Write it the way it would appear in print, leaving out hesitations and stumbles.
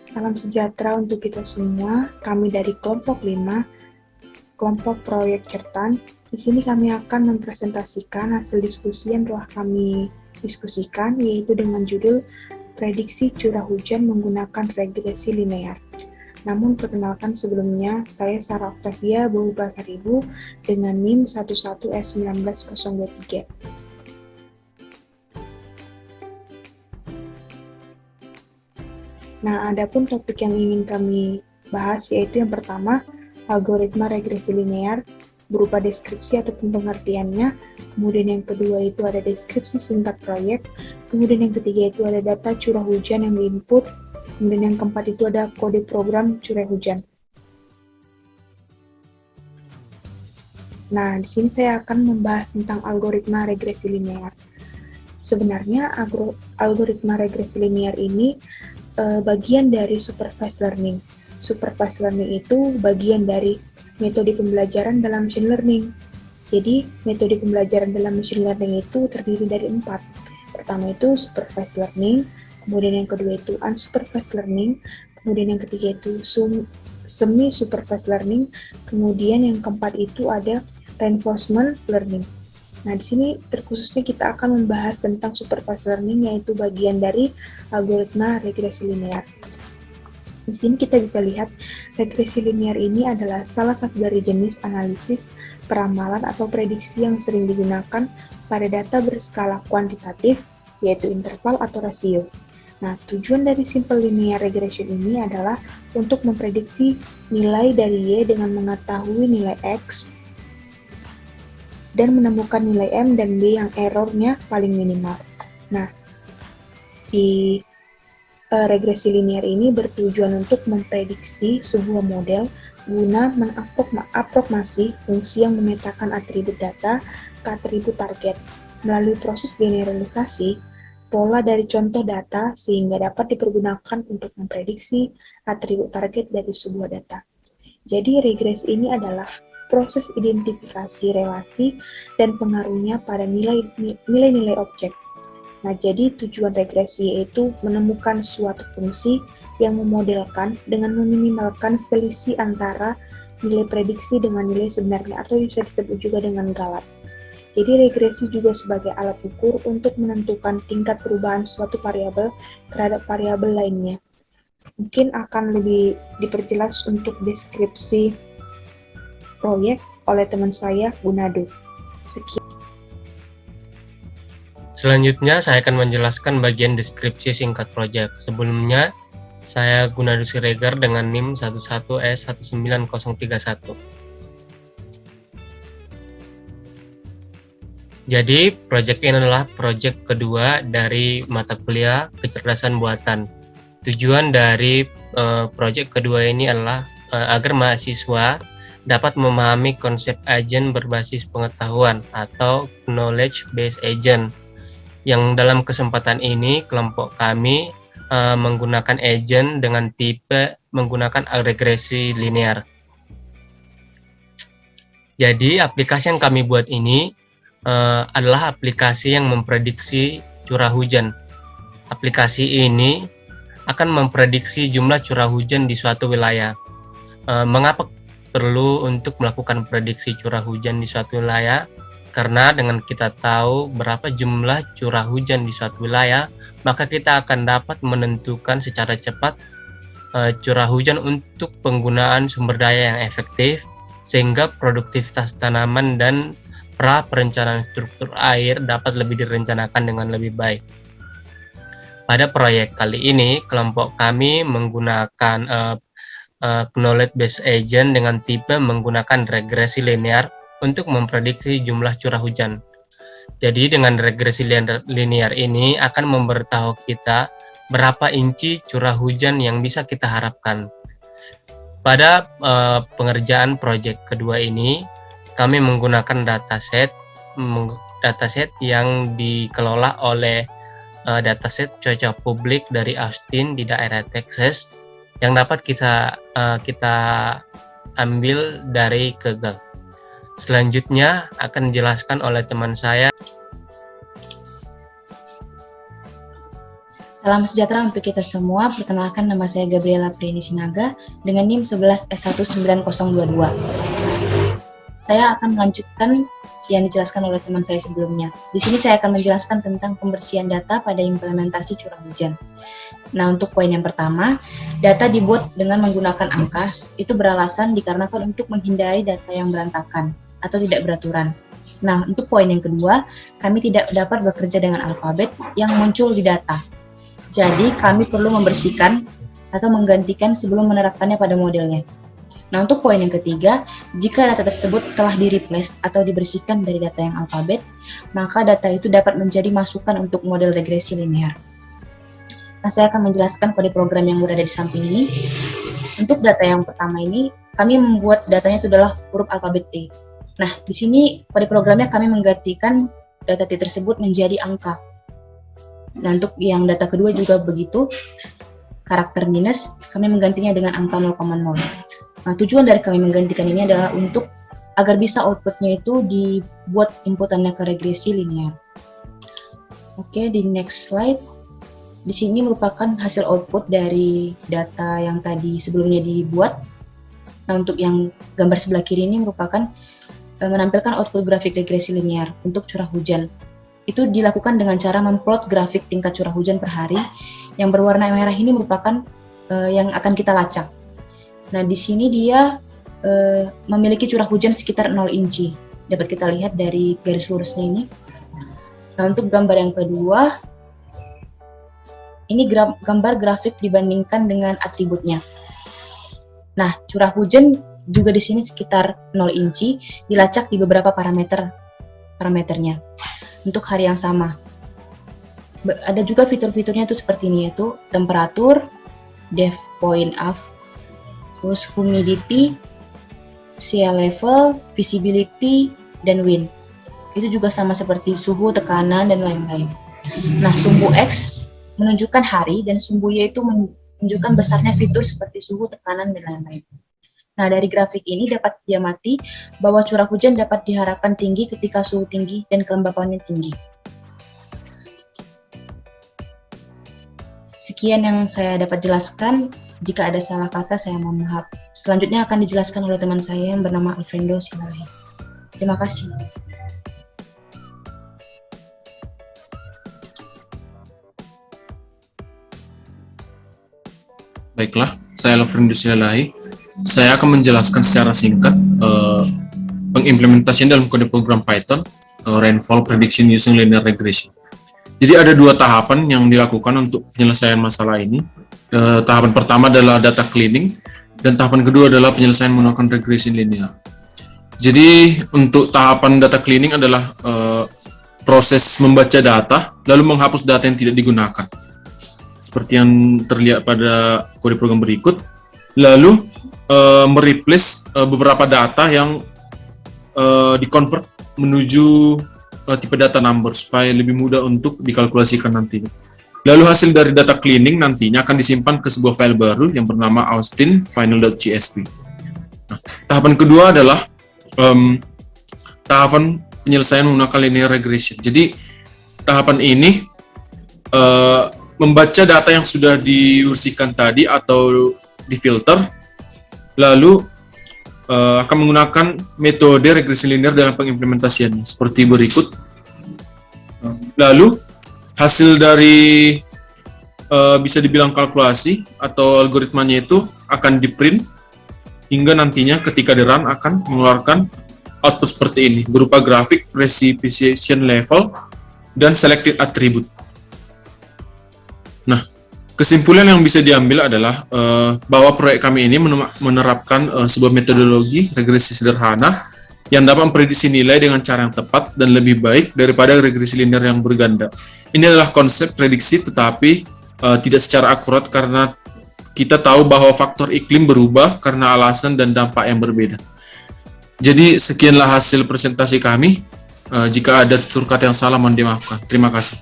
Salam sejahtera untuk kita semua. Kami dari kelompok 5, kelompok proyek Certan. Di sini kami akan mempresentasikan hasil diskusi yang telah kami diskusikan, yaitu dengan judul Prediksi Curah Hujan Menggunakan Regresi Linear. Namun perkenalkan sebelumnya, saya Sarah Octavia Bahubasaribu dengan NIM 11S19023. Nah, adapun topik yang ingin kami bahas yaitu yang pertama, algoritma regresi linear berupa deskripsi ataupun pengertiannya. Kemudian yang kedua itu ada deskripsi singkat proyek. Kemudian yang ketiga itu ada data curah hujan yang diinput. Kemudian yang keempat itu ada kode program curah hujan. Nah, di sini saya akan membahas tentang algoritma regresi linear. Sebenarnya algoritma regresi linear ini bagian dari supervised learning. Supervised learning itu bagian dari metode pembelajaran dalam machine learning. Jadi, metode pembelajaran dalam machine learning itu terdiri dari 4. Pertama itu supervised learning, kemudian yang kedua itu unsupervised learning, kemudian yang ketiga itu semi-supervised learning, kemudian yang keempat itu ada reinforcement learning. Nah, di sini terkhususnya kita akan membahas tentang supervised learning, yaitu bagian dari algoritma regresi linear. Di sini kita bisa lihat regresi linear ini adalah salah satu dari jenis analisis, peramalan atau prediksi yang sering digunakan pada data berskala kuantitatif, yaitu interval atau rasio. Nah, tujuan dari simple linear regression ini adalah untuk memprediksi nilai dari Y dengan mengetahui nilai X dan menemukan nilai M dan B yang errornya paling minimal. Nah, di regresi linear ini bertujuan untuk memprediksi sebuah model guna mengaproksimasi fungsi yang memetakan atribut data ke atribut target melalui proses generalisasi pola dari contoh data sehingga dapat dipergunakan untuk memprediksi atribut target dari sebuah data. Jadi regresi ini adalah proses identifikasi relasi dan pengaruhnya pada nilai-nilai objek. Nah, jadi tujuan regresi yaitu menemukan suatu fungsi yang memodelkan dengan meminimalkan selisih antara nilai prediksi dengan nilai sebenarnya atau bisa disebut juga dengan galat. Jadi regresi juga sebagai alat ukur untuk menentukan tingkat perubahan suatu variabel terhadap variabel lainnya. Mungkin akan lebih diperjelas untuk deskripsi proyek oleh teman saya, Gunado. Sekian. Selanjutnya, saya akan menjelaskan bagian deskripsi singkat proyek. Sebelumnya, saya Gunado Siregar dengan NIM 11S19031. Jadi, proyek ini adalah proyek kedua dari mata kuliah kecerdasan buatan. Tujuan dari proyek kedua ini adalah agar mahasiswa dapat memahami konsep agen berbasis pengetahuan atau knowledge-based agent. Yang dalam kesempatan ini kelompok kami menggunakan agent dengan tipe menggunakan regresi linear. Jadi aplikasi yang kami buat ini adalah aplikasi yang memprediksi curah hujan. Aplikasi ini akan memprediksi jumlah curah hujan di suatu wilayah. Mengapa perlu untuk melakukan prediksi curah hujan di suatu wilayah? Karena dengan kita tahu berapa jumlah curah hujan di suatu wilayah, maka kita akan dapat menentukan secara cepat curah hujan untuk penggunaan sumber daya yang efektif, sehingga produktivitas tanaman dan perencanaan struktur air dapat lebih direncanakan dengan lebih baik. Pada proyek kali ini, kelompok kami menggunakan knowledge-based agent dengan tipe menggunakan regresi linear untuk memprediksi jumlah curah hujan. Jadi dengan regresi linear ini akan memberitahu kita berapa inci curah hujan yang bisa kita harapkan. Pada pengerjaan proyek kedua ini, kami menggunakan dataset yang dikelola oleh dataset cuaca publik dari Austin di daerah Texas yang dapat kita ambil dari Kaggle. Selanjutnya akan dijelaskan oleh teman saya. Salam sejahtera untuk kita semua. Perkenalkan, nama saya Gabriela Prieni Sinaga dengan NIM 11S19022. Saya akan melanjutkan yang dijelaskan oleh teman saya sebelumnya. Di sini saya akan menjelaskan tentang pembersihan data pada implementasi curah hujan. Nah, untuk poin yang pertama, data dibuat dengan menggunakan angka, itu beralasan dikarenakan untuk menghindari data yang berantakan atau tidak beraturan. Nah, untuk poin yang kedua, kami tidak dapat bekerja dengan alfabet yang muncul di data. Jadi, kami perlu membersihkan atau menggantikan sebelum menerapkannya pada modelnya. Nah, untuk poin yang ketiga, jika data tersebut telah di-replace atau dibersihkan dari data yang alfabet, maka data itu dapat menjadi masukan untuk model regresi linear. Nah, saya akan menjelaskan pada program yang berada di samping ini. Untuk data yang pertama ini, kami membuat datanya itu adalah huruf alfabet T. Nah, di sini pada programnya kami menggantikan data T tersebut menjadi angka. Nah, untuk yang data kedua juga begitu, karakter minus, kami menggantinya dengan angka 0,0. Nah, tujuan dari kami menggantikan ini adalah untuk agar bisa outputnya itu dibuat inputannya ke regresi linear. Oke, di next slide. Di sini merupakan hasil output dari data yang tadi sebelumnya dibuat. Nah, untuk yang gambar sebelah kiri ini merupakan menampilkan output grafik regresi linear untuk curah hujan. Itu dilakukan dengan cara memplot grafik tingkat curah hujan per hari. Yang berwarna merah ini merupakan yang akan kita lacak. Nah, di sini dia memiliki curah hujan sekitar 0 inci. Dapat kita lihat dari garis lurusnya ini. Nah, untuk gambar yang kedua, ini gambar grafik dibandingkan dengan atributnya. Nah, curah hujan juga di sini sekitar 0 inci, dilacak di beberapa parameternya untuk hari yang sama. Ada juga fitur-fiturnya itu seperti ini, yaitu temperatur, dew point off, terus humidity, sea level, visibility, dan wind. Itu juga sama seperti suhu, tekanan, dan lain-lain. Nah, sumbu X menunjukkan hari dan sumbu Y itu menunjukkan besarnya fitur seperti suhu, tekanan, dan lain-lain. Nah, dari grafik ini dapat diamati bahwa curah hujan dapat diharapkan tinggi ketika suhu tinggi dan kelembapannya tinggi. Sekian yang saya dapat jelaskan. Jika ada salah kata, saya mohon maaf. Selanjutnya akan dijelaskan oleh teman saya yang bernama Alfredo Silalahi. Terima kasih. Baiklah, saya Alfredo Silalahi. Saya akan menjelaskan secara singkat pengimplementasian dalam kode program Python rainfall prediction using linear regression. Jadi ada dua tahapan yang dilakukan untuk penyelesaian masalah ini. Tahapan pertama adalah data cleaning dan tahapan kedua adalah penyelesaian menggunakan regression linear. Jadi untuk tahapan data cleaning adalah proses membaca data lalu menghapus data yang tidak digunakan. Seperti yang terlihat pada kode program berikut. Lalu mereplace beberapa data yang dikonvert menuju tipe data number supaya lebih mudah untuk dikalkulasikan nantinya. Lalu hasil dari data cleaning nantinya akan disimpan ke sebuah file baru yang bernama Austin final.csv. Nah, tahapan kedua adalah tahapan penyelesaian menggunakan linear regression. Jadi tahapan ini membaca data yang sudah dibersihkan tadi atau difilter, lalu akan menggunakan metode regresi linear dalam pengimplementasiannya seperti berikut. Lalu hasil dari bisa dibilang kalkulasi atau algoritmanya itu akan di-print hingga nantinya ketika di-run akan mengeluarkan output seperti ini berupa grafik, precipitation level, dan selected attribute. Nah, kesimpulan yang bisa diambil adalah bahwa proyek kami ini menerapkan sebuah metodologi regresi sederhana yang dapat memprediksi nilai dengan cara yang tepat dan lebih baik daripada regresi linear yang berganda. Ini adalah konsep prediksi tetapi tidak secara akurat karena kita tahu bahwa faktor iklim berubah karena alasan dan dampak yang berbeda. Jadi sekianlah hasil presentasi kami. Jika ada tutur kata yang salah mohon dimaafkan. Terima kasih.